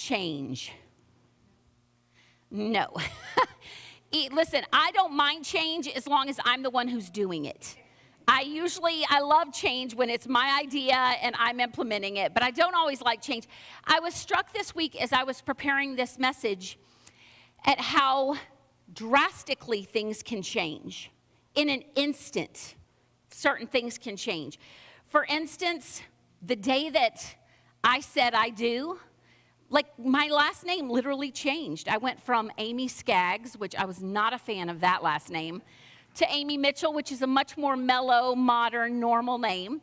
change? No. Listen, I don't mind change as long as I'm the one who's doing it. I love change when it's my idea and I'm implementing it, but I don't always like change. I was struck this week as I was preparing this message at how drastically things can change. In an instant, certain things can change. For instance, the day that I said I do, like my last name literally changed. I went from Amy Skaggs, which I was not a fan of that last name, to Amy Mitchell, which is a much more mellow, modern, normal name.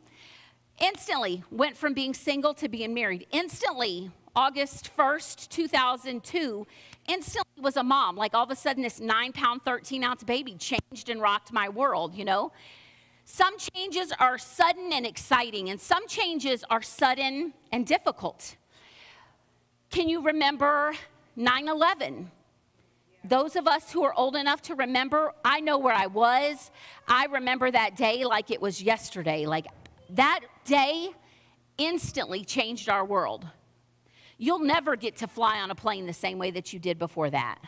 Instantly went from being single to being married. Instantly, August 1st, 2002, instantly was a mom. Like all of a sudden this 9-pound, 13-ounce baby changed and rocked my world, you know? Some changes are sudden and exciting, and some changes are sudden and difficult. Can you remember 9/11? Those of us who are old enough to remember, I know where I was. I remember that day like it was yesterday. Like that day instantly changed our world. You'll never get to fly on a plane the same way that you did before that,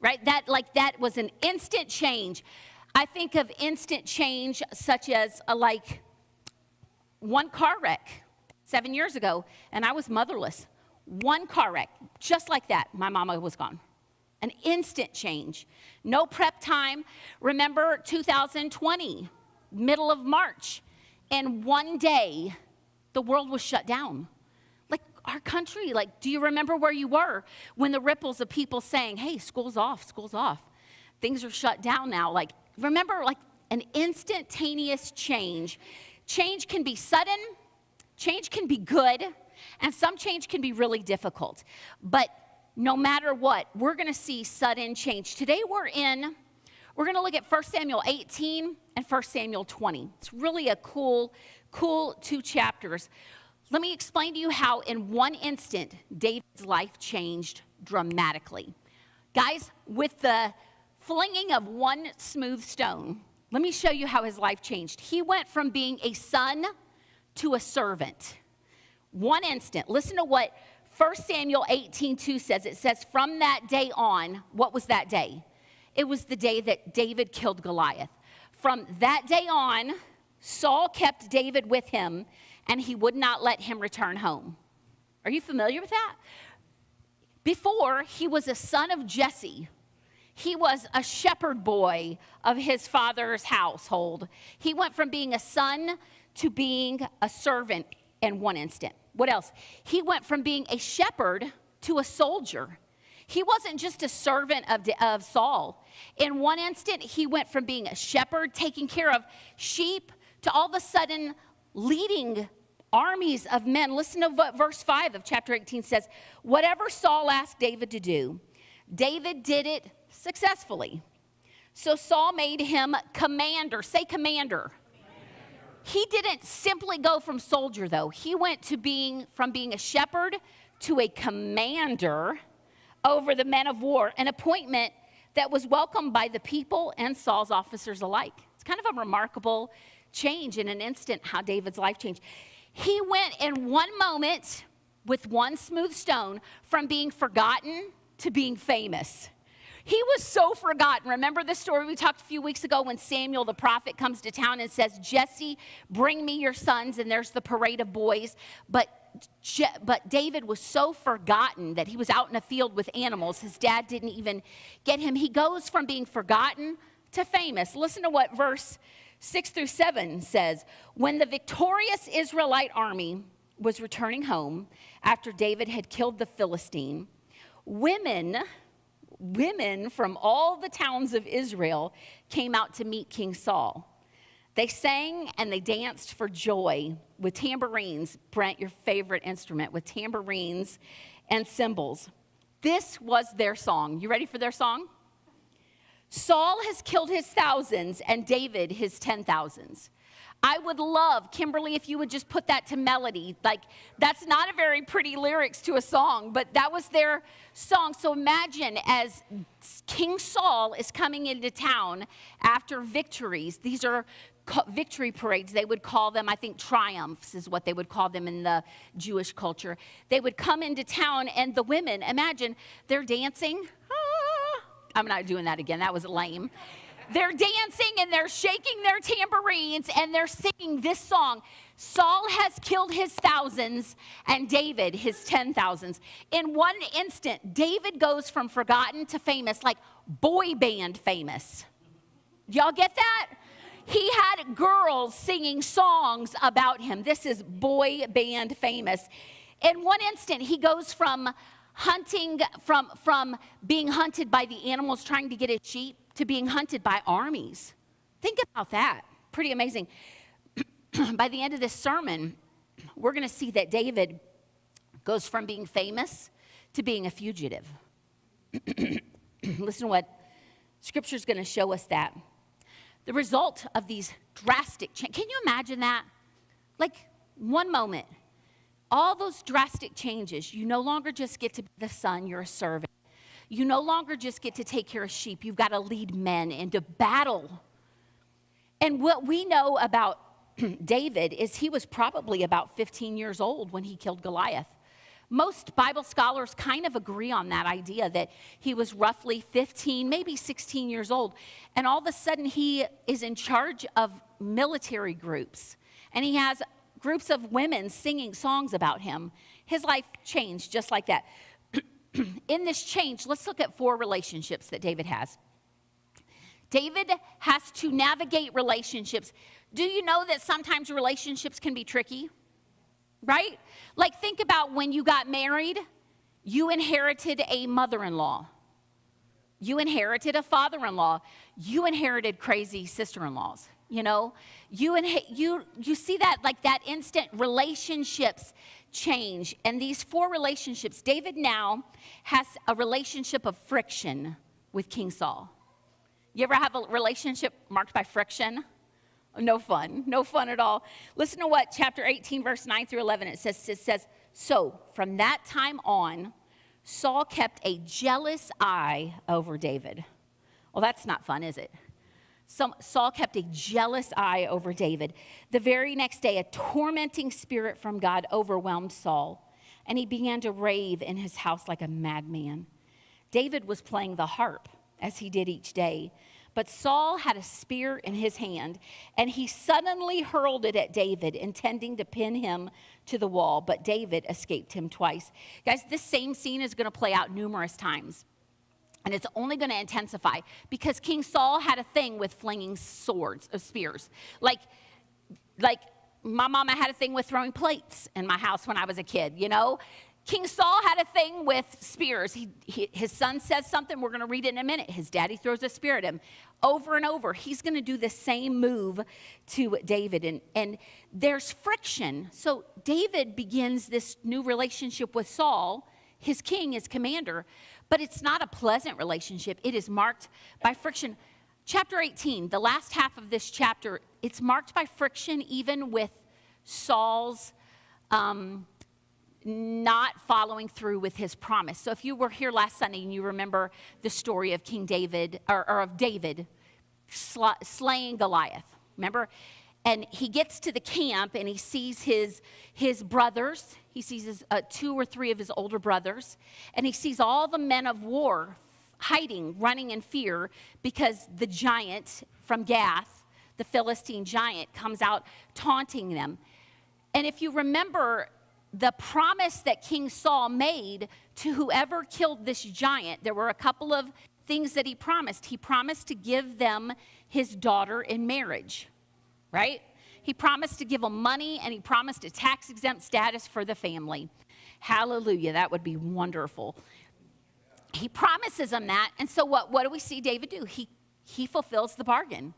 right? That was an instant change. I think of instant change such as one car wreck 7 years ago, and I was motherless. One car wreck, just like that, my mama was gone. An instant change. No prep time. Remember 2020, middle of March, and one day, the world was shut down. Like our country, do you remember where you were when the ripples of people saying, hey, school's off, things are shut down now. Remember, an instantaneous change. Change can be sudden, change can be good, and some change can be really difficult. But no matter what, we're going to see sudden change. Today we're going to look at 1 Samuel 18 and 1 Samuel 20. It's really a cool 2 chapters. Let me explain to you how in one instant, David's life changed dramatically. Guys, with the flinging of one smooth stone, let me show you how his life changed. He went from being a son to a servant. One instant. Listen to what 1 Samuel 18:2 says. It says, from that day on, what was that day? It was the day that David killed Goliath. From that day on, Saul kept David with him, and he would not let him return home. Are you familiar with that? Before, he was a son of Jesse. He was a shepherd boy of his father's household. He went from being a son to being a servant in one instant. What else? He went from being a shepherd to a soldier. He wasn't just a servant of Saul. In one instant, he went from being a shepherd, taking care of sheep, to all of a sudden leading armies of men. Listen to what verse 5 of chapter 18 says. Whatever Saul asked David to do, David did it successfully. So Saul made him commander. Say commander. He didn't simply go from soldier, though. He went from being a shepherd to a commander over the men of war, an appointment that was welcomed by the people and Saul's officers alike. It's kind of a remarkable change in an instant how David's life changed. He went in one moment with one smooth stone from being forgotten to being famous. He was so forgotten. Remember the story we talked a few weeks ago when Samuel the prophet comes to town and says, Jesse, bring me your sons, and there's the parade of boys. But David was so forgotten that he was out in a field with animals. His dad didn't even get him. He goes from being forgotten to famous. Listen to what verse 6 through 7 says. When the victorious Israelite army was returning home after David had killed the Philistine, women from all the towns of Israel came out to meet King Saul. They sang and they danced for joy with tambourines. Brent, your favorite instrument, with tambourines and cymbals. This was their song. You ready for their song? Saul has killed his thousands and David his 10,000s. I would love, Kimberly, if you would just put that to melody. That's not a very pretty lyrics to a song, but that was their song. So imagine as King Saul is coming into town after victories. These are victory parades. They would call them, I think, triumphs is what they would call them in the Jewish culture. They would come into town, and the women, imagine, they're dancing. Ah, I'm not doing that again. That was lame. They're dancing, and they're shaking their tambourines, and they're singing this song. Saul has killed his thousands, and David his 10,000s. In one instant, David goes from forgotten to famous, like boy band famous. Y'all get that? He had girls singing songs about him. This is boy band famous. In one instant, he goes from hunting, from being hunted by the animals trying to get his sheep to being hunted by armies. Think about that. Pretty amazing. By the end of this sermon, we're going to see that David goes from being famous to being a fugitive. Listen to what Scripture's going to show us that. The result of these drastic changes, can you imagine that? Like one moment, all those drastic changes, you no longer just get to be the son, you're a servant. You no longer just get to take care of sheep, you've got to lead men into battle. And what we know about David is he was probably about 15 years old when he killed Goliath. Most Bible scholars kind of agree on that idea that he was roughly 15, maybe 16 years old. And all of a sudden he is in charge of military groups. And he has groups of women singing songs about him. His life changed just like that. In this change, let's look at 4 relationships that David has. David has to navigate relationships. Do you know that sometimes relationships can be tricky? Right? Like think about when you got married, you inherited a mother-in-law. You inherited a father-in-law. You inherited crazy sister-in-laws. You know, you see that, like that instant relationships change. And these 4 relationships, David now has a relationship of friction with King Saul. You ever have a relationship marked by friction? No fun at all. Listen to what chapter 18, verse 9 through 11, it says, so from that time on, Saul kept a jealous eye over David. Well, that's not fun, is it? Saul kept a jealous eye over David. The very next day, a tormenting spirit from God overwhelmed Saul, and he began to rave in his house like a madman. David was playing the harp, as he did each day. But Saul had a spear in his hand, and he suddenly hurled it at David, intending to pin him to the wall. But David escaped him twice. Guys, this same scene is going to play out numerous times, and it's only going to intensify because King Saul had a thing with flinging spears. Like my mama had a thing with throwing plates in my house when I was a kid, you know? King Saul had a thing with spears. His son says something, we're going to read it in a minute. His daddy throws a spear at him over and over. He's going to do the same move to David, and there's friction. So David begins this new relationship with Saul, his king, his commander, but it's not a pleasant relationship. It is marked by friction. Chapter 18, the last half of this chapter, it's marked by friction even with Saul's not following through with his promise. So if you were here last Sunday and you remember the story of King David, or of David slaying Goliath, remember? And he gets to the camp and he sees his brothers. He sees his 2 or 3 of his older brothers. And he sees all the men of war hiding, running in fear because the giant from Gath, the Philistine giant, comes out taunting them. And if you remember the promise that King Saul made to whoever killed this giant, there were a couple of things that he promised. He promised to give them his daughter in marriage, right? He promised to give them money, and he promised a tax-exempt status for the family. Hallelujah, that would be wonderful. He promises them that, and so what do we see David do? He fulfills the bargain.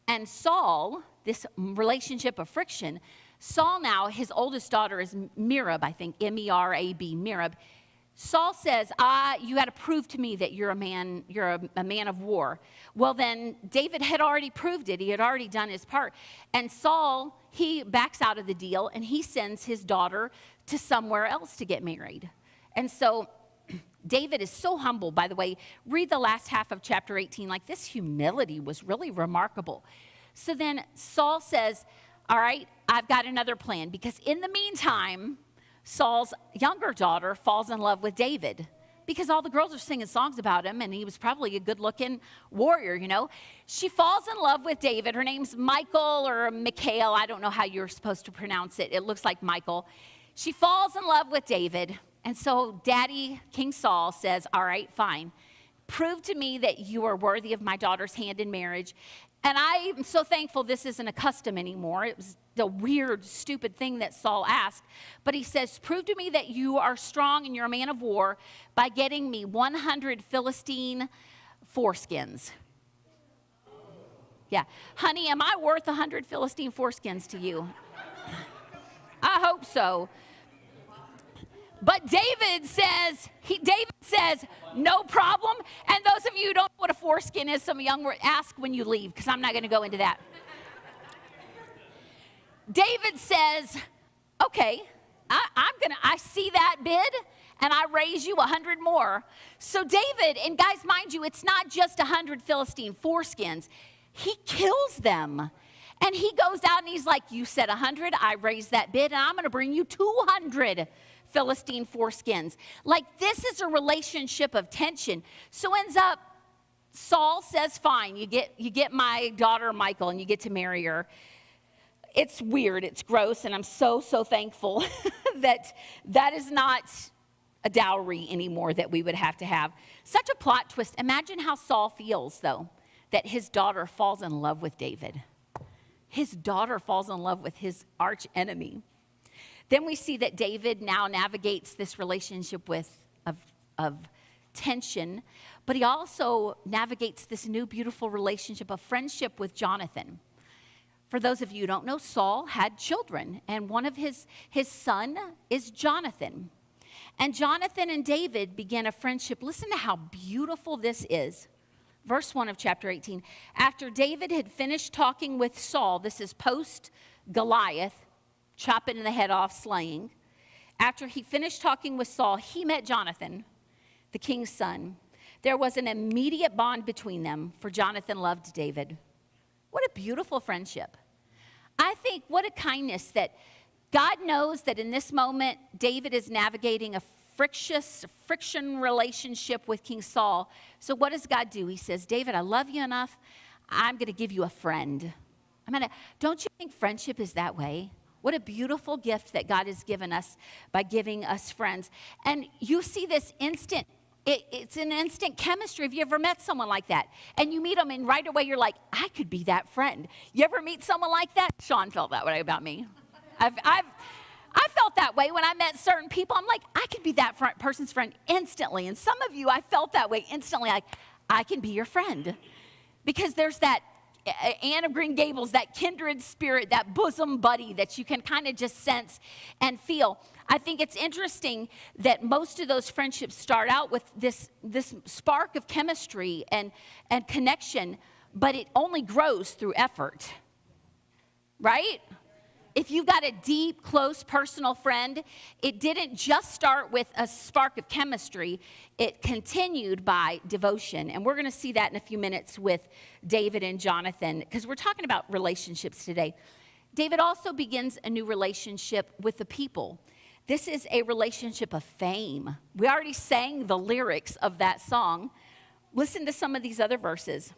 And Saul, this relationship of friction, Saul now, his oldest daughter is Merab, I think, M-E-R-A-B, Merab. Saul says, you got to prove to me that you're a man of war. Well, then David had already proved it. He had already done his part. And Saul, he backs out of the deal, and he sends his daughter to somewhere else to get married. And so David is so humble. By the way, read the last half of chapter 18. Like, this humility was really remarkable. So then Saul says, all right, I've got another plan. Because in the meantime, Saul's younger daughter falls in love with David. Because all the girls are singing songs about him, and he was probably a good-looking warrior, you know. She falls in love with David. Her name's Michael or Mikhail. I don't know how you're supposed to pronounce it. It looks like Michael. She falls in love with David. And so Daddy, King Saul, says, all right, fine. Prove to me that you are worthy of my daughter's hand in marriage. And I am so thankful this isn't a custom anymore. It was the weird, stupid thing that Saul asked. But he says, prove to me that you are strong and you're a man of war by getting me 100 Philistine foreskins. Yeah. Honey, am I worth 100 Philistine foreskins to you? I hope so. But David says, no problem. And those of you who don't know what a foreskin is, some young word, ask when you leave, because I'm not going to go into that. David says, okay, I see that bid, and I raise you 100 more. So David, and guys, mind you, it's not just 100 Philistine foreskins. He kills them. And he goes out and he's like, you said 100, I raised that bid, and I'm going to bring you 200 Philistine foreskins. Like, this is a relationship of tension. So ends up, Saul says, fine, you get my daughter Michael and you get to marry her. It's weird, it's gross, and I'm so thankful that is not a dowry anymore that we would have to have. Such a plot twist. Imagine how Saul feels, though, that his daughter falls in love with David. His daughter falls in love with his arch enemy. Then we see that David now navigates this relationship of tension, but he also navigates this new beautiful relationship of friendship with Jonathan. For those of you who don't know, Saul had children, and one of his son is Jonathan. And Jonathan and David began a friendship. Listen to how beautiful this is. Verse 1 of chapter 18. After David had finished talking with Saul, this is post-Goliath, chopping the head off, slaying. After he finished talking with Saul, he met Jonathan, the king's son. There was an immediate bond between them, for Jonathan loved David. What a beautiful friendship. I think what a kindness that God knows that in this moment, David is navigating a friction relationship with King Saul. So what does God do? He says, David, I love you enough. I'm going to give you a friend. Don't you think friendship is that way? What a beautiful gift that God has given us by giving us friends. And you see this instant, it's an instant chemistry. Have you ever met someone like that? And you meet them and right away you're like, I could be that friend. You ever meet someone like that? Sean felt that way about me. I felt that way when I met certain people. I'm like, I could be that person's friend instantly. And some of you, I felt that way instantly, like, I can be your friend. Because there's that Anne of Green Gables, that kindred spirit, that bosom buddy that you can kind of just sense and feel. I think it's interesting that most of those friendships start out with this spark of chemistry and connection, but it only grows through effort, right? If you've got a deep, close, personal friend, it didn't just start with a spark of chemistry. It continued by devotion. And we're going to see that in a few minutes with David and Jonathan, because we're talking about relationships today. David also begins a new relationship with the people. This is a relationship of fame. We already sang the lyrics of that song. Listen to some of these other verses.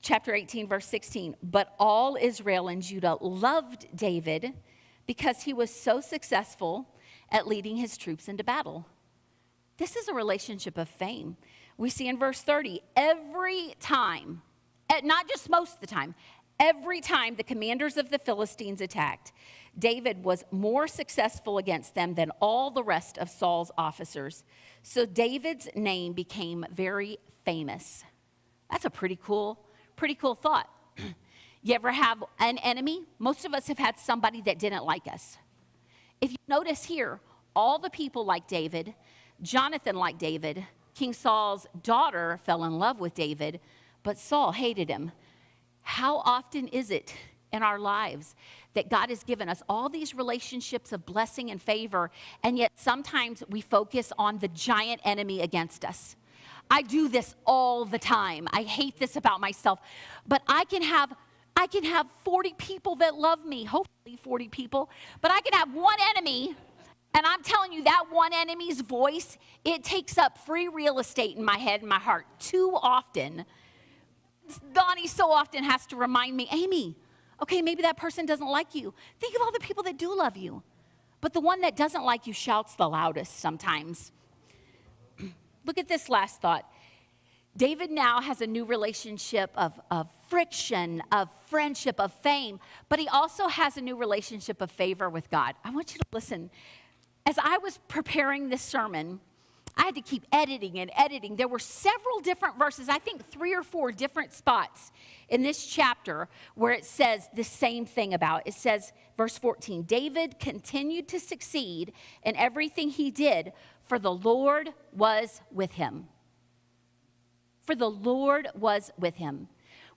Chapter 18, verse 16, but all Israel and Judah loved David because he was so successful at leading his troops into battle. This is a relationship of fame. We see in verse 30, every time, not just most of the time, every time the commanders of the Philistines attacked, David was more successful against them than all the rest of Saul's officers. So David's name became very famous. That's a pretty cool thought. You ever have an enemy? Most of us have had somebody that didn't like us. If you notice here, all the people liked David. Jonathan liked David. King Saul's daughter fell in love with David, but Saul hated him. How often is it in our lives that God has given us all these relationships of blessing and favor, and yet sometimes we focus on the giant enemy against us? I do this all the time. I hate this about myself. But I can have I can have 40 people that love me, hopefully 40 people, but I can have one enemy. And I'm telling you, that one enemy's voice, it takes up free real estate in my head and my heart too often. Donnie so often has to remind me, Amy, okay, maybe that person doesn't like you. Think of all the people that do love you. But the one that doesn't like you shouts the loudest sometimes. Look at this last thought. David now has a new relationship of friction, of friendship, of fame, but he also has a new relationship of favor with God. I want you to listen. As I was preparing this sermon, I had to keep editing and editing. There were several different verses, I think 3 or 4 different spots in this chapter where it says the same thing about. It says, verse 14, David continued to succeed in everything he did, for the Lord was with him. For the Lord was with him.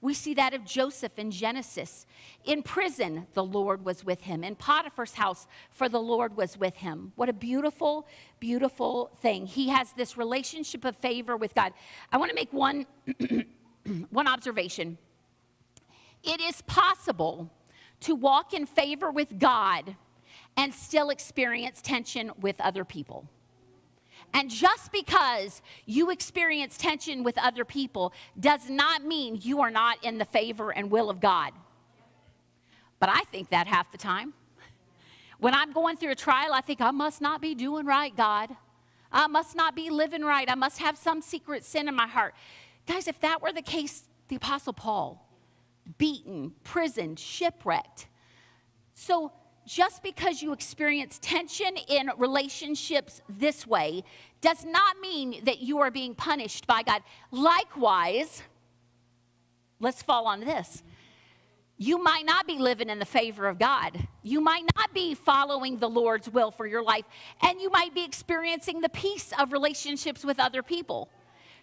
We see that of Joseph in Genesis. In prison, the Lord was with him. In Potiphar's house, for the Lord was with him. What a beautiful, beautiful thing. He has this relationship of favor with God. I want to make one observation. It is possible to walk in favor with God and still experience tension with other people. And just because you experience tension with other people does not mean you are not in the favor and will of God. But I think that half the time. When I'm going through a trial, I think I must not be doing right, God. I must not be living right. I must have some secret sin in my heart. Guys, if that were the case, the Apostle Paul, beaten, prisoned, shipwrecked. So just because you experience tension in relationships this way does not mean that you are being punished by God. Likewise, let's fall on this. You might not be living in the favor of God. You might not be following the Lord's will for your life, and you might be experiencing the peace of relationships with other people.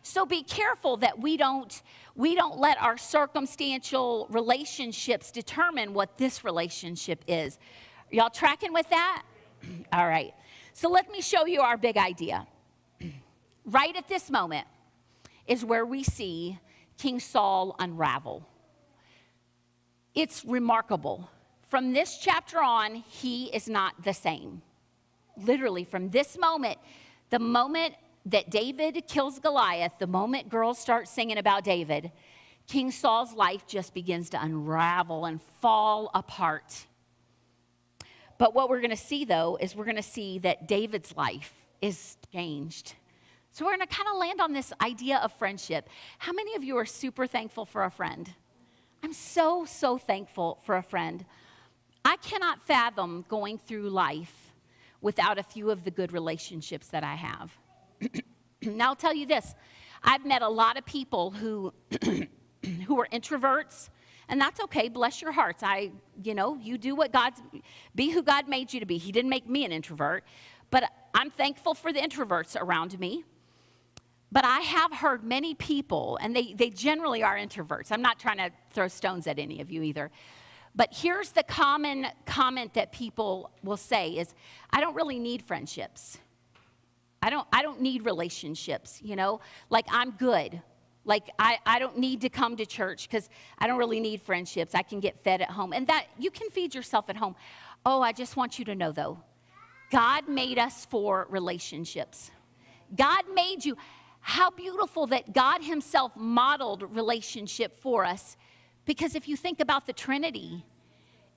So be careful that we don't let our circumstantial relationships determine what this relationship is. Y'all tracking with that? All right. So let me show you our big idea. Right at this moment is where we see King Saul unravel. It's remarkable. From this chapter on, he is not the same. Literally, from this moment, the moment that David kills Goliath, the moment girls start singing about David, King Saul's life just begins to unravel and fall apart. But what we're going to see, though, is we're going to see that David's life is changed. So we're going to kind of land on this idea of friendship. How many of you are super thankful for a friend? I'm so, so thankful for a friend. I cannot fathom going through life without a few of the good relationships that I have. Now, I'll tell you this. I've met a lot of people who are introverts. And that's okay, bless your hearts. You do be who God made you to be. He didn't make me an introvert, but I'm thankful for the introverts around me. But I have heard many people, and they generally are introverts. I'm not trying to throw stones at any of you either. But here's the common comment that people will say is, I don't really need friendships. I don't need relationships, like I'm good. Like, I don't need to come to church because I don't really need friendships. I can get fed at home. And that you can feed yourself at home. Oh, I just want you to know, though, God made us for relationships. God made you. How beautiful that God himself modeled relationship for us. Because if you think about the Trinity,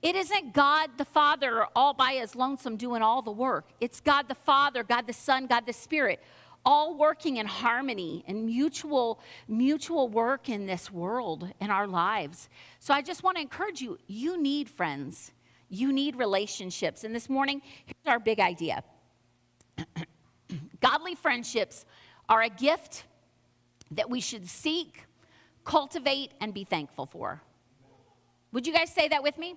it isn't God the Father all by his lonesome doing all the work. It's God the Father, God the Son, God the Spirit, all working in harmony and mutual work in this world, in our lives. So I just want to encourage you, you need friends. You need relationships. And this morning, here's our big idea. Godly friendships are a gift that we should seek, cultivate, and be thankful for. Would you guys say that with me?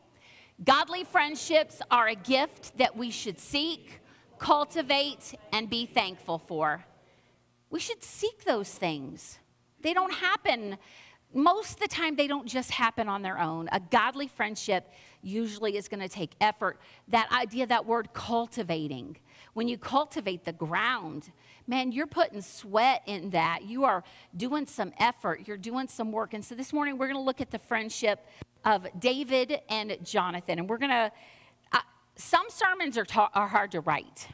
Godly friendships are a gift that we should seek, cultivate, and be thankful for. We should seek those things. They don't happen. Most of the time, they don't just happen on their own. A godly friendship usually is going to take effort. That idea, that word cultivating. When you cultivate the ground, man, you're putting sweat in that. You are doing some effort. You're doing some work. And so this morning, we're going to look at the friendship of David and Jonathan. And we're going to, some sermons are hard to write.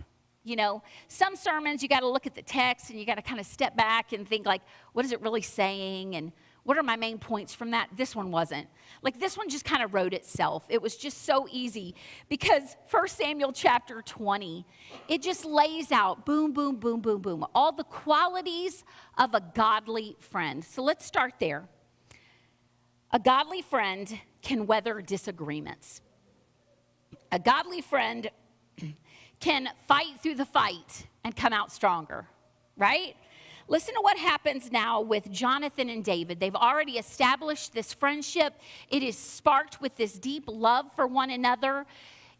You know, some sermons you got to look at the text and you got to kind of step back and think like, what is it really saying? And what are my main points from that? This one wasn't. Like this one just kind of wrote itself. It was just so easy because 1 Samuel chapter 20, it just lays out boom, boom, boom, boom, boom, all the qualities of a godly friend. So let's start there. A godly friend can weather disagreements. A godly friend can fight through the fight and come out stronger, right? Listen to what happens now with Jonathan and David. They've already established this friendship. It is sparked with this deep love for one another.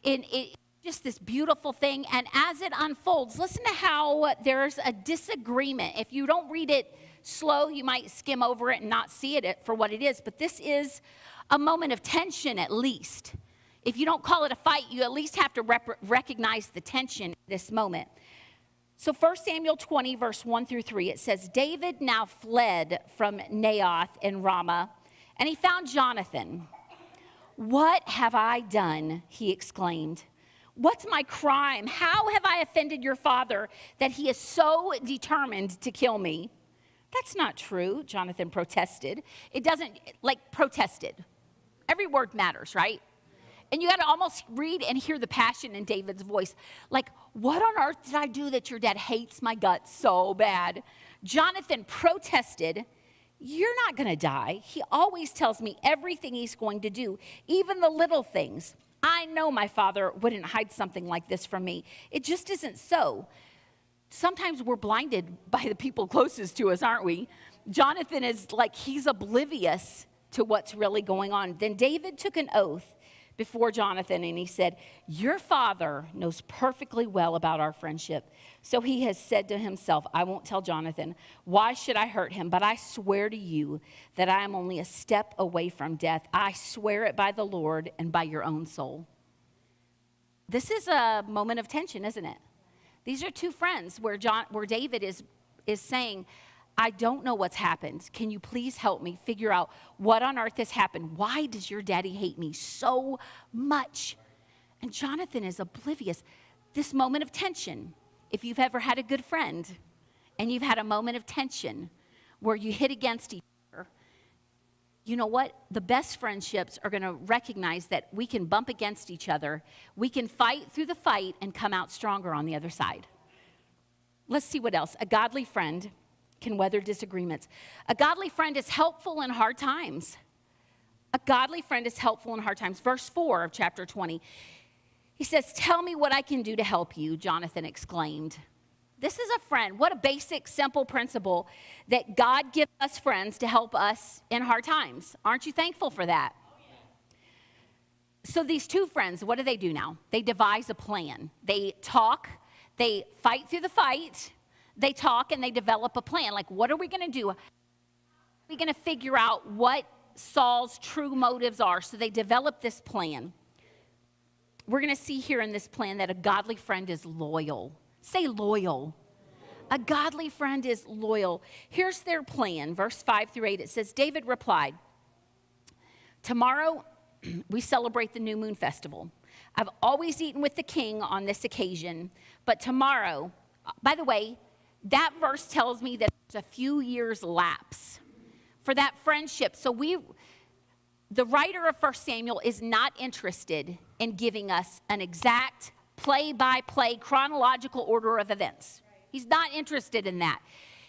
It's just this beautiful thing. And as it unfolds, listen to how there's a disagreement. If you don't read it slow, you might skim over it and not see it for what it is. But this is a moment of tension at least. If you don't call it a fight, you at least have to recognize the tension in this moment. So 1 Samuel 20, verse 1 through 3, it says, David now fled from Naioth in Ramah, and he found Jonathan. What have I done? He exclaimed. What's my crime? How have I offended your father that he is so determined to kill me? That's not true, Jonathan protested. It doesn't, protested. Every word matters, right? And you got to almost read and hear the passion in David's voice. Like, what on earth did I do that your dad hates my guts so bad? Jonathan protested, you're not going to die. He always tells me everything he's going to do, even the little things. I know my father wouldn't hide something like this from me. It just isn't so. Sometimes we're blinded by the people closest to us, aren't we? Jonathan is like, he's oblivious to what's really going on. Then David took an oath before Jonathan, and he said, your father knows perfectly well about our friendship. So he has said to himself, I won't tell Jonathan. Why should I hurt him? But I swear to you that I am only a step away from death. I swear it by the Lord and by your own soul. This is a moment of tension, isn't it? These are two friends where David is saying, I don't know what's happened. Can you please help me figure out what on earth has happened? Why does your daddy hate me so much? And Jonathan is oblivious. This moment of tension, if you've ever had a good friend and you've had a moment of tension where you hit against each other, you know what? The best friendships are going to recognize that we can bump against each other. We can fight through the fight and come out stronger on the other side. Let's see what else. A godly friend can weather disagreements. A godly friend is helpful in hard times. A godly friend is helpful in hard times. Verse 4 of chapter 20. He says, tell me what I can do to help you, Jonathan exclaimed. This is a friend. What a basic, simple principle that God gives us friends to help us in hard times. Aren't you thankful for that? So these two friends, what do now? They devise a plan. They talk, they fight through the fight, they talk and they develop a plan. Like, what are we going to do? We're going to figure out what Saul's true motives are. So they develop this plan. We're going to see here in this plan that a godly friend is loyal. Say loyal. A godly friend is loyal. Here's their plan. Verse 5 through 8, it says, David replied, tomorrow we celebrate the New Moon Festival. I've always eaten with the king on this occasion, but tomorrow, by the way, that verse tells me that there's a few years lapse for that friendship. So the writer of 1 Samuel is not interested in giving us an exact play-by-play chronological order of events. He's not interested in that.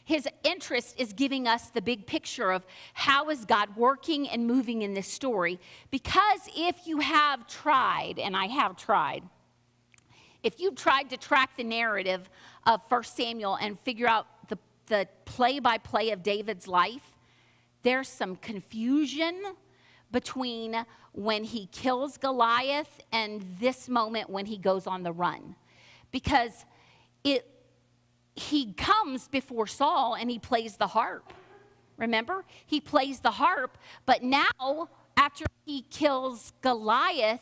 His interest is giving us the big picture of how is God working and moving in this story. Because if you have tried, and I have tried, if you tried to track the narrative of 1 Samuel and figure out the play-by-play of David's life, there's some confusion between when he kills Goliath and this moment when he goes on the run. Because he comes before Saul and he plays the harp. Remember? He plays the harp, but now after he kills Goliath,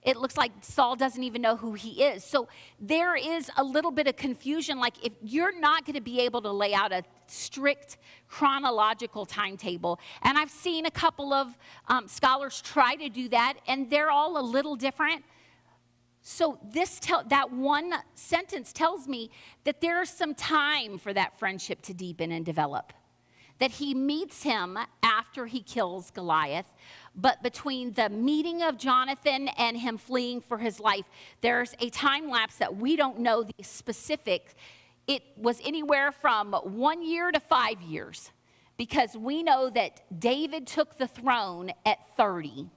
it looks like Saul doesn't even know who he is. So there is a little bit of confusion. Like, if you're not going to be able to lay out a strict chronological timetable, and I've seen a couple of scholars try to do that, and they're all a little different. So that one sentence tells me that there's some time for that friendship to deepen and develop. That he meets him after he kills Goliath, but between the meeting of Jonathan and him fleeing for his life, there's a time lapse that we don't know the specifics. It was anywhere from 1 year to 5 years, because we know that David took the throne at 30.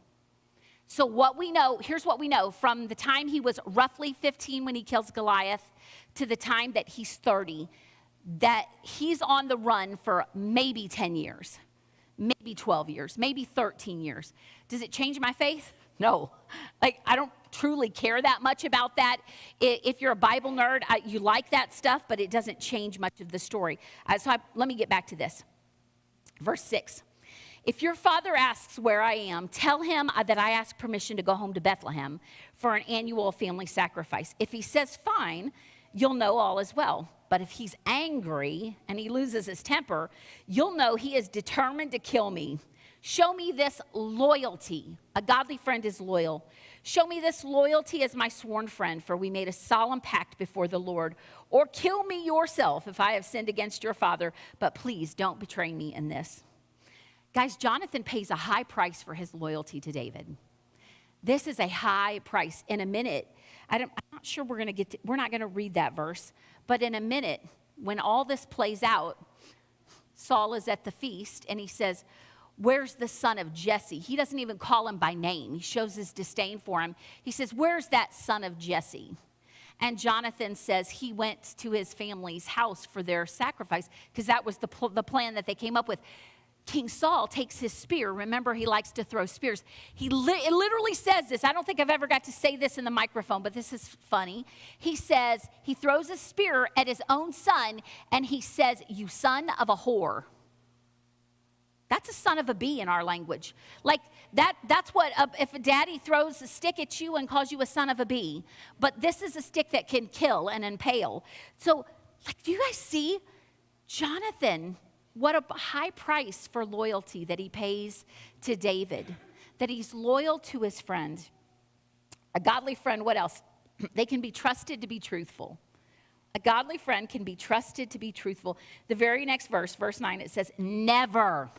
So here's what we know from the time he was roughly 15 when he kills Goliath to the time that he's 30, that he's on the run for maybe 10 years, maybe 12 years, maybe 13 years. Does it change my faith? No. Like, I don't truly care that much about that. If you're a Bible nerd, you like that stuff, but it doesn't change much of the story. Let me get back to this. Verse 6. If your father asks where I am, tell him that I asked permission to go home to Bethlehem for an annual family sacrifice. If he says fine, you'll know all is well. But if he's angry and he loses his temper, you'll know he is determined to kill me. Show me this loyalty. A godly friend is loyal. Show me this loyalty as my sworn friend, for we made a solemn pact before the Lord. Or kill me yourself if I have sinned against your father, but please don't betray me in this. Guys, Jonathan pays a high price for his loyalty to David. This is a high price. In a minute, I'm not sure we're not going to read that verse, but in a minute, when all this plays out, Saul is at the feast and he says, where's the son of Jesse? He doesn't even call him by name. He shows his disdain for him. He says, where's that son of Jesse? And Jonathan says he went to his family's house for their sacrifice, because that was the plan that they came up with. King Saul takes his spear. Remember, he likes to throw spears. It literally says this. I don't think I've ever got to say this in the microphone, but this is funny. He says, he throws a spear at his own son, and he says, you son of a whore. That's a son of a bee in our language. Like, that's what, if a daddy throws a stick at you and calls you a son of a bee. But this is a stick that can kill and impale. So, like, do you guys see Jonathan? What a high price for loyalty that he pays to David, that he's loyal to his friend. A godly friend, what else? They can be trusted to be truthful. A godly friend can be trusted to be truthful. The very next verse, verse 9, it says, never.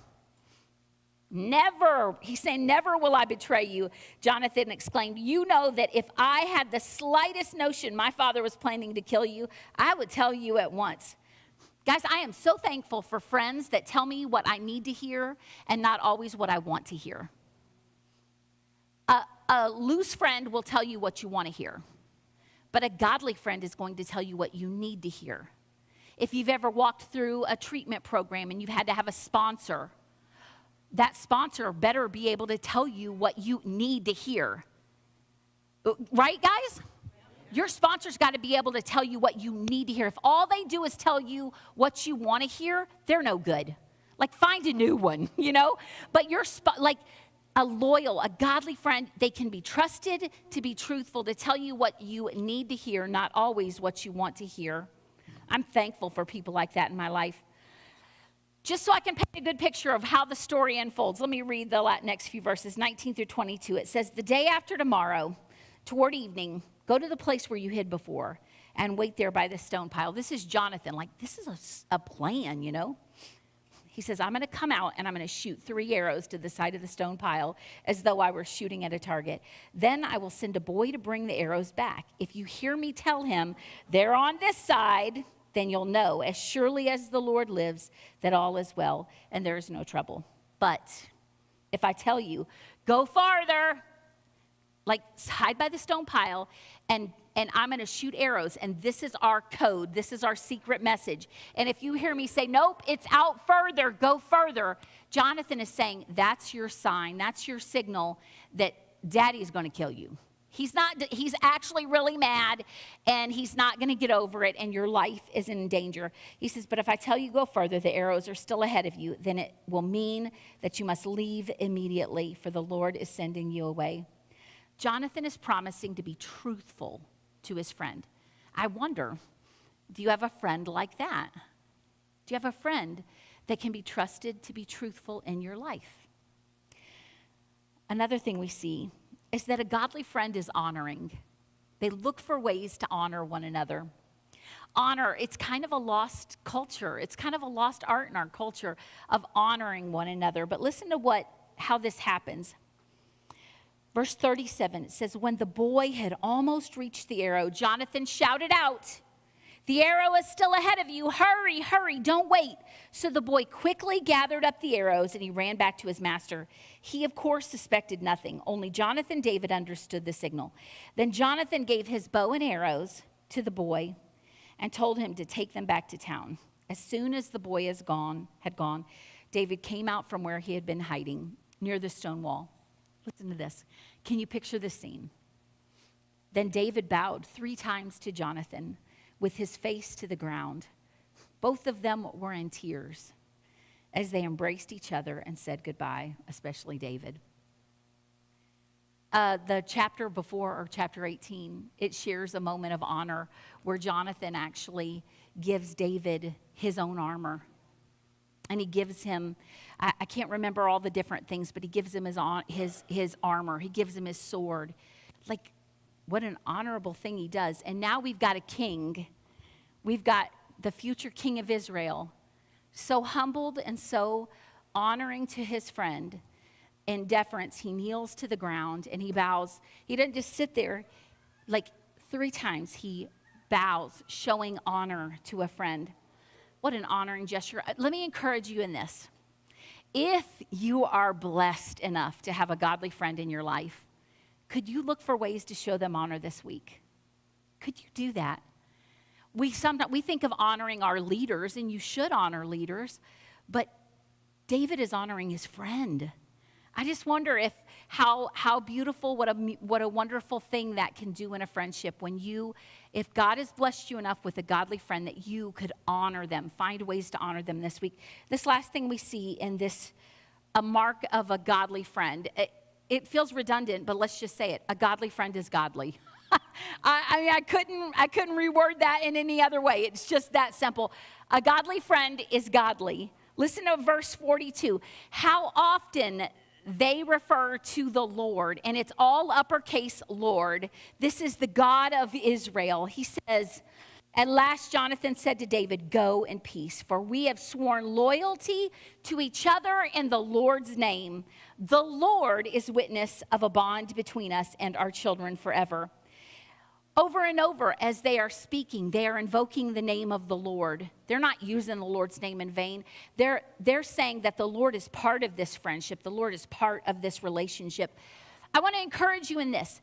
He's saying, never will I betray you. Jonathan exclaimed, you know that if I had the slightest notion my father was planning to kill you, I would tell you at once. Guys, I am so thankful for friends that tell me what I need to hear and not always what I want to hear. A loose friend will tell you what you want to hear, but a godly friend is going to tell you what you need to hear. If you've ever walked through a treatment program and you've had to have a sponsor, that sponsor better be able to tell you what you need to hear. Right, guys? Your sponsor's got to be able to tell you what you need to hear. If all they do is tell you what you want to hear, they're no good. Like, find a new one, you know? But like a loyal, a godly friend, they can be trusted to be truthful, to tell you what you need to hear, not always what you want to hear. I'm thankful for people like that in my life. Just so I can paint a good picture of how the story unfolds, let me read the next few verses, 19 through 22. It says, the day after tomorrow, toward evening, go to the place where you hid before and wait there by the stone pile. This is Jonathan. Like, this is a plan, you know? He says, I'm going to come out and I'm going to shoot 3 arrows to the side of the stone pile as though I were shooting at a target. Then I will send a boy to bring the arrows back. If you hear me tell him, they're on this side, then you'll know, as surely as the Lord lives, that all is well and there is no trouble. But if I tell you, go farther, like hide by the stone pile, and I'm going to shoot arrows, and this is our code, this is our secret message. And if you hear me say, nope, it's out further, go further, Jonathan is saying, that's your sign, that's your signal that daddy's going to kill you. He's actually really mad, and he's not going to get over it, and your life is in danger. He says, but if I tell you go further, the arrows are still ahead of you, then it will mean that you must leave immediately, for the Lord is sending you away. Jonathan is promising to be truthful to his friend. I wonder, do you have a friend like that? Do you have a friend that can be trusted to be truthful in your life? Another thing we see is that a godly friend is honoring. They look for ways to honor one another. Honor, it's kind of a lost culture. It's kind of a lost art in our culture of honoring one another. But listen to how this happens. Verse 37, it says, when the boy had almost reached the arrow, Jonathan shouted out, "The arrow is still ahead of you. Hurry, hurry, don't wait." So the boy quickly gathered up the arrows and he ran back to his master. He, of course, suspected nothing. Only Jonathan David understood the signal. Then Jonathan gave his bow and arrows to the boy and told him to take them back to town. As soon as the boy had gone, David came out from where he had been hiding near the stone wall. Listen to this. Can you picture this scene? Then David bowed 3 times to Jonathan with his face to the ground. Both of them were in tears as they embraced each other and said goodbye, especially David. The chapter before, or chapter 18, it shares a moment of honor where Jonathan actually gives David his own armor. And he gives him, I can't remember all the different things, but he gives him his armor. He gives him his sword. Like, what an honorable thing he does. And now we've got a king. We've got the future king of Israel, so humbled and so honoring to his friend. In deference, he kneels to the ground and he bows. He doesn't just sit there. Like 3 times he bows, showing honor to a friend. What an honoring gesture. Let me encourage you in this. If you are blessed enough to have a godly friend in your life, could you look for ways to show them honor this week? Could you do that? We think of honoring our leaders, and you should honor leaders, but David is honoring his friend. I just wonder how beautiful, what a wonderful thing that can do in a friendship if God has blessed you enough with a godly friend that you could honor them, find ways to honor them this week. This last thing we see in this, a mark of a godly friend, it feels redundant, but let's just say it. A godly friend is godly. I couldn't reword that in any other way. It's just that simple. A godly friend is godly. Listen to verse 42. How often they refer to the Lord, and it's all uppercase Lord. This is the God of Israel. He says, at last Jonathan said to David, "Go in peace, for we have sworn loyalty to each other in the Lord's name. The Lord is witness of a bond between us and our children forever." Over and over, as they are speaking, they are invoking the name of the Lord. They're not using the Lord's name in vain. They're saying that the Lord is part of this friendship. The Lord is part of this relationship. I want to encourage you in this.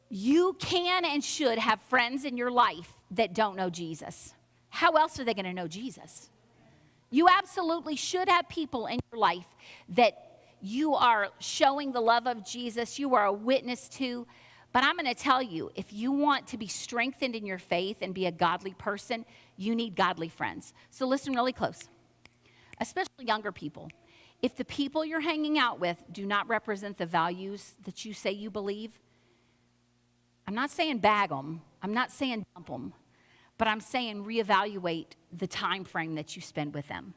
You can and should have friends in your life that don't know Jesus. How else are they going to know Jesus? You absolutely should have people in your life that you are showing the love of Jesus, you are a witness to. But I'm going to tell you, if you want to be strengthened in your faith and be a godly person, you need godly friends. So listen really close, especially younger people. If the people you're hanging out with do not represent the values that you say you believe, I'm not saying bag them, I'm not saying dump them, but I'm saying reevaluate the time frame that you spend with them.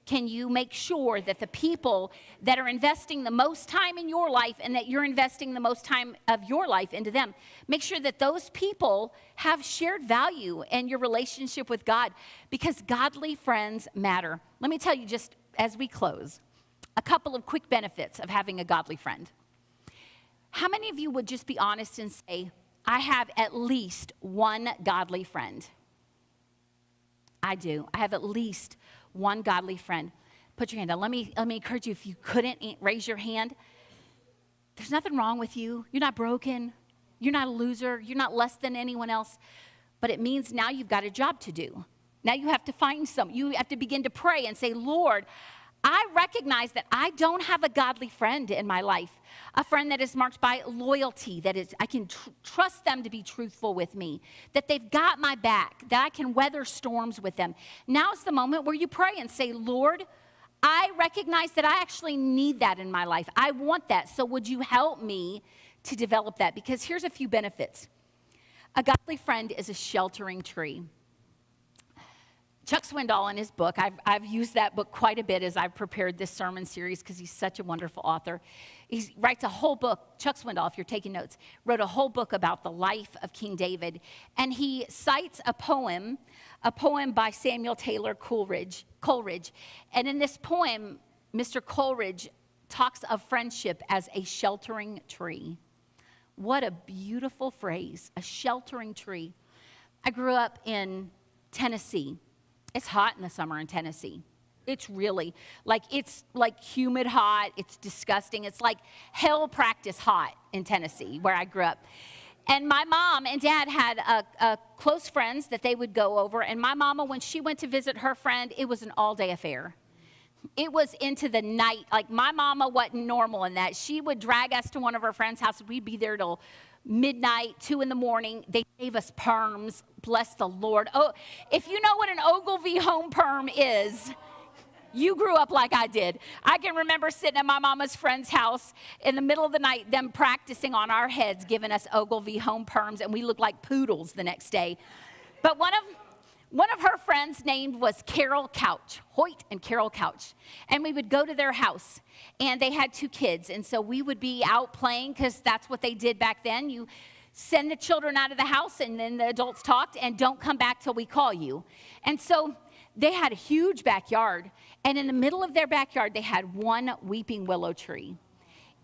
Can you make sure that the people that are investing the most time in your life and that you're investing the most time of your life into them, make sure that those people have shared value in your relationship with God, because godly friends matter. Let me tell you, just as we close, a couple of quick benefits of having a godly friend. How many of you would just be honest and say, I have at least one godly friend? I do. I have at least one godly friend. Put your hand down. Let me encourage you, if you couldn't raise your hand, there's nothing wrong with you. You're not broken. You're not a loser. You're not less than anyone else. But it means now you've got a job to do. Now you have to find you have to begin to pray and say, Lord, I recognize that I don't have a godly friend in my life, a friend that is marked by loyalty, that is, I can trust them to be truthful with me, that they've got my back, that I can weather storms with them. Now's the moment where you pray and say, Lord, I recognize that I actually need that in my life. I want that. So would you help me to develop that, because here's a few benefits. A godly friend is a sheltering tree. Chuck Swindoll, in his book, I've used that book quite a bit as I've prepared this sermon series because he's such a wonderful author. He writes a whole book, Chuck Swindoll, if you're taking notes, wrote a whole book about the life of King David. And he cites a poem by Samuel Taylor Coleridge. And in this poem, Mr. Coleridge talks of friendship as a sheltering tree. What a beautiful phrase, a sheltering tree. I grew up in Tennessee. It's hot in the summer in Tennessee. It's like humid hot. It's disgusting. It's like hell practice hot in Tennessee, where I grew up. And my mom and dad had a close friends that they would go over. And my mama, when she went to visit her friend, it was an all-day affair. It was into the night. Like, my mama wasn't normal in that. She would drag us to one of her friends' houses. We'd be there till midnight, 2 in the morning. They gave us perms. Bless the Lord. Oh, if you know what an Ogilvy home perm is, you grew up like I did. I can remember sitting at my mama's friend's house in the middle of the night, them practicing on our heads, giving us Ogilvy home perms, and we looked like poodles the next day. But one of her friends' name was Carol Couch, Hoyt and Carol Couch. And we would go to their house, and they had 2 kids. And so we would be out playing, because that's what they did back then. You send the children out of the house, and then the adults talked, and don't come back till we call you. And so they had a huge backyard. And in the middle of their backyard, they had one weeping willow tree.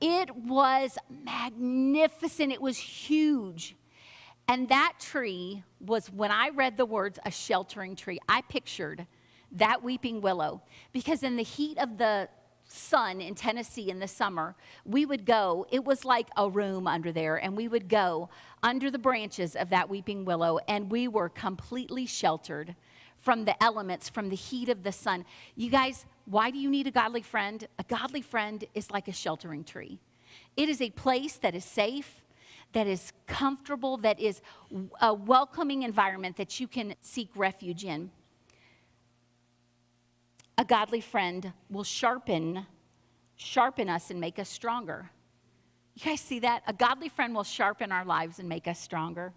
It was magnificent. It was huge. And that tree was, when I read the words, a sheltering tree, I pictured that weeping willow. Because in the heat of the sun in Tennessee in the summer, we would go, it was like a room under there, and we would go under the branches of that weeping willow, and we were completely sheltered from the elements, from the heat of the sun. You guys, why do you need a godly friend? A godly friend is like a sheltering tree. It is a place that is safe, that is comfortable, that is a welcoming environment that you can seek refuge in. A godly friend will sharpen us and make us stronger. You guys see that? A godly friend will sharpen our lives and make us stronger.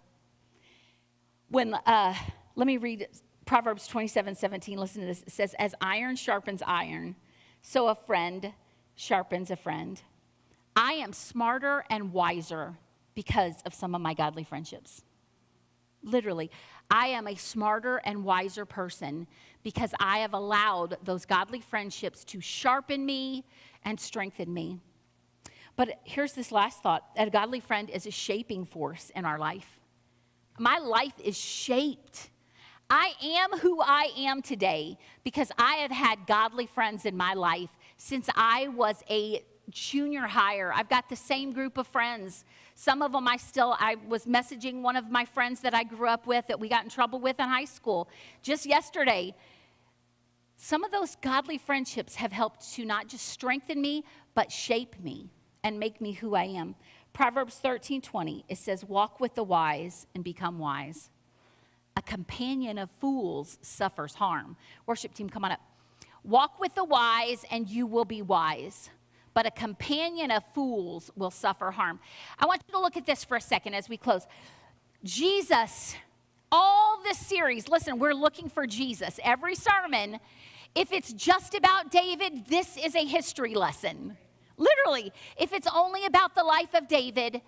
Let me read Proverbs 27:17. Listen to this. It says, as iron sharpens iron, so a friend sharpens a friend. I am smarter and wiser because of some of my godly friendships. Literally, I am a smarter and wiser person because I have allowed those godly friendships to sharpen me and strengthen me. But here's this last thought. A godly friend is a shaping force in our life. My life is shaped. I am who I am today because I have had godly friends in my life since I was a junior higher. I've got the same group of friends. Some of them I was messaging one of my friends that I grew up with that we got in trouble with in high school just yesterday. Some of those godly friendships have helped to not just strengthen me, but shape me and make me who I am. Proverbs 13:20, it says, walk with the wise and become wise. A companion of fools suffers harm. Worship team, come on up. Walk with the wise and you will be wise, but a companion of fools will suffer harm. I want you to look at this for a second as we close. Jesus, all this series, listen, we're looking for Jesus. Every sermon, if it's just about David, this is a history lesson. Literally, if it's only about the life of David,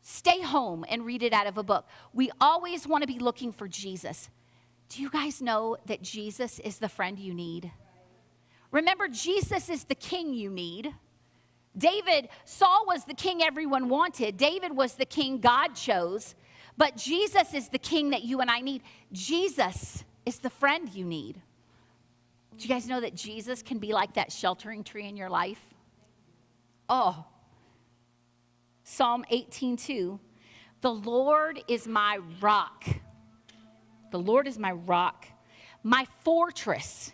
stay home and read it out of a book. We always want to be looking for Jesus. Do you guys know that Jesus is the friend you need? Remember, Jesus is the king you need. Saul was the king everyone wanted. David was the king God chose. But Jesus is the king that you and I need. Jesus is the friend you need. Do you guys know that Jesus can be like that sheltering tree in your life? Oh, Psalm 18:2, the Lord is my rock. The Lord is my rock, my fortress,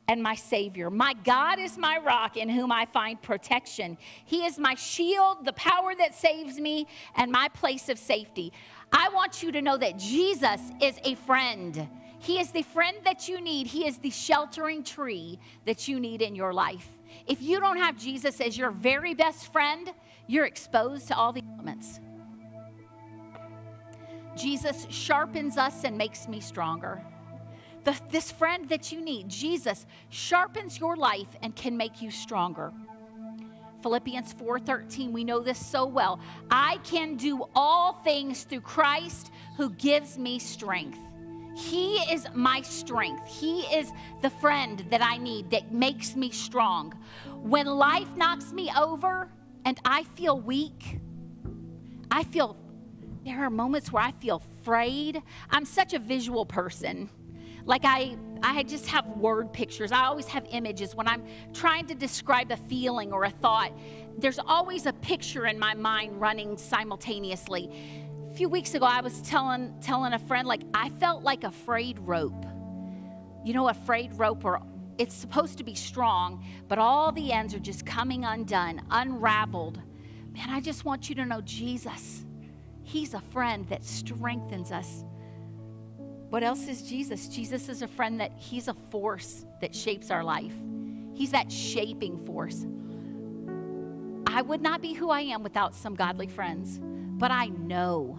and my Savior. My God is my rock in whom I find protection. He is my shield, the power that saves me, and my place of safety. I want you to know that Jesus is a friend. He is the friend that you need. He is the sheltering tree that you need in your life. If you don't have Jesus as your very best friend, you're exposed to all the elements. Jesus sharpens us and makes me stronger. This friend that you need, Jesus, sharpens your life and can make you stronger. Philippians 4:13, we know this so well. I can do all things through Christ who gives me strength. He is my strength. He is the friend that I need that makes me strong. When life knocks me over and I feel weak, there are moments where I feel afraid. I'm such a visual person. Like I just have word pictures. I always have images. When I'm trying to describe a feeling or a thought, there's always a picture in my mind running simultaneously. A few weeks ago, I was telling a friend, like, I felt like a frayed rope. You know, a frayed rope, where it's supposed to be strong, but all the ends are just coming undone, unraveled. Man, I just want you to know Jesus. He's a friend that strengthens us. What else is Jesus? Jesus is a friend that he's a force that shapes our life. He's that shaping force. I would not be who I am without some godly friends, but I know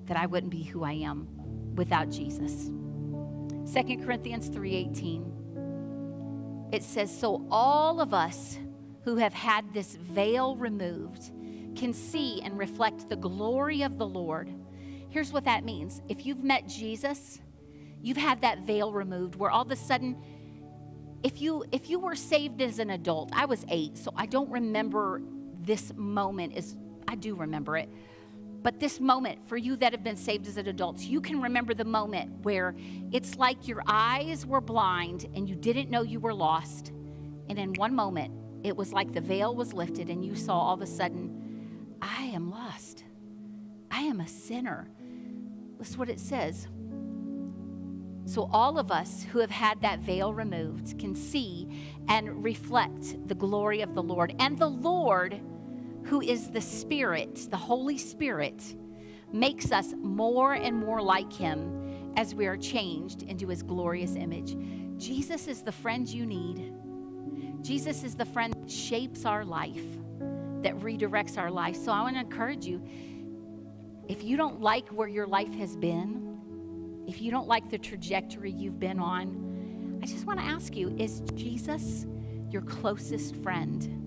that I wouldn't be who I am without Jesus. 2 Corinthians 3:18. It says, so all of us who have had this veil removed can see and reflect the glory of the Lord. Here's what that means. If you've met Jesus, you've had that veil removed where all of a sudden, if you were saved as an adult, I was 8, so I don't remember this moment. I do remember it. But this moment, for you that have been saved as an adult, you can remember the moment where it's like your eyes were blind and you didn't know you were lost. And in one moment, it was like the veil was lifted and you saw all of a sudden, I am lost. I am a sinner. Listen what it says. So all of us who have had that veil removed can see and reflect the glory of the Lord. And the Lord, who is the Spirit, the Holy Spirit, makes us more and more like him as we are changed into his glorious image. Jesus is the friend you need. Jesus is the friend that shapes our life, that redirects our life. So I want to encourage you, if you don't like where your life has been, if you don't like the trajectory you've been on, I just want to ask you, is Jesus your closest friend?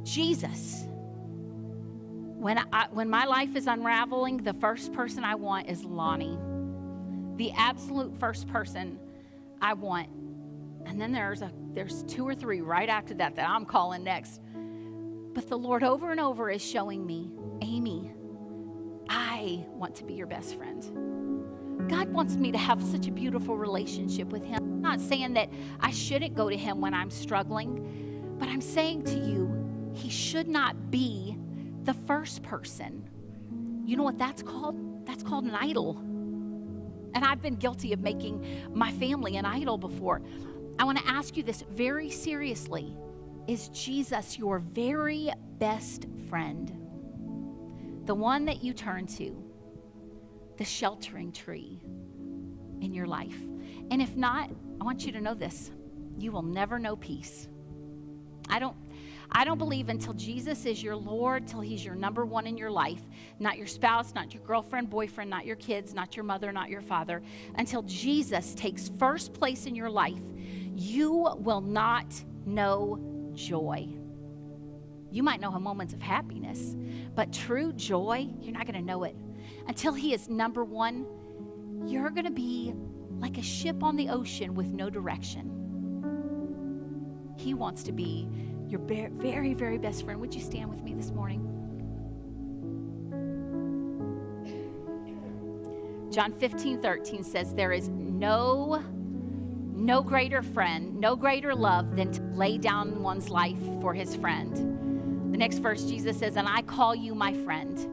Jesus. When my life is unraveling, the first person I want is Lonnie. The absolute first person I want. And then there's 2 or 3 right after that I'm calling next. But the Lord over and over is showing me, Amy, I want to be your best friend. God wants me to have such a beautiful relationship with him. I'm not saying that I shouldn't go to him when I'm struggling, but I'm saying to you, he should not be the first person. You know what that's called? That's called an idol. And I've been guilty of making my family an idol before. I want to ask you this very seriously. Is Jesus your very best friend? The one that you turn to, the sheltering tree in your life. And if not, I want you to know this. You will never know peace. I don't believe until Jesus is your Lord, till he's your number one in your life, not your spouse, not your girlfriend, boyfriend, not your kids, not your mother, not your father, until Jesus takes first place in your life, you will not know joy. You might know moments of happiness, but true joy, you're not going to know it. Until he is number one, you're going to be like a ship on the ocean with no direction. He wants to be your very, very best friend. Would you stand with me this morning? John 15:13 says, there is no greater friend, no greater love than to lay down one's life for his friend. The next verse, Jesus says, and I call you my friend.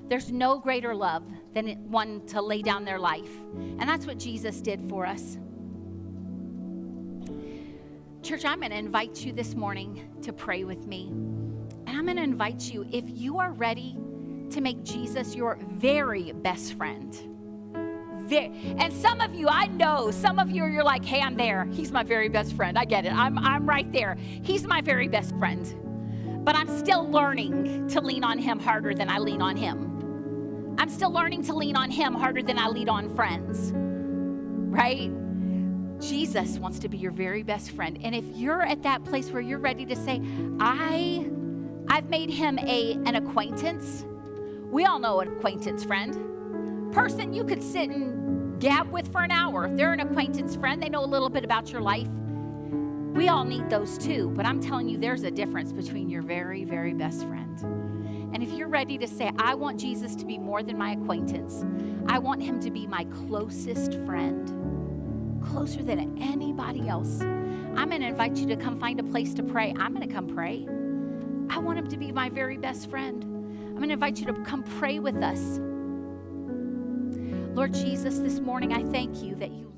There's no greater love than one to lay down their life. And that's what Jesus did for us. Church, I'm going to invite you this morning to pray with me. And I'm going to invite you, if you are ready to make Jesus your very best friend, and some of you, I know, some of you, you're like, hey, I'm there. He's my very best friend. I get it. I'm right there. He's my very best friend. But I'm still learning to lean on him harder than I lean on him. I'm still learning to lean on him harder than I lean on friends, right? Jesus wants to be your very best friend. And if you're at that place where you're ready to say, I've made him an acquaintance. We all know an acquaintance friend. Person you could sit and gab with for an hour. If they're an acquaintance friend, they know a little bit about your life. We all need those too, but I'm telling you, there's a difference between your very, very best friend. And if you're ready to say, I want Jesus to be more than my acquaintance, I want him to be my closest friend, closer than anybody else, I'm going to invite you to come find a place to pray. I'm going to come pray. I want him to be my very best friend. I'm going to invite you to come pray with us. Lord Jesus, this morning I thank you that you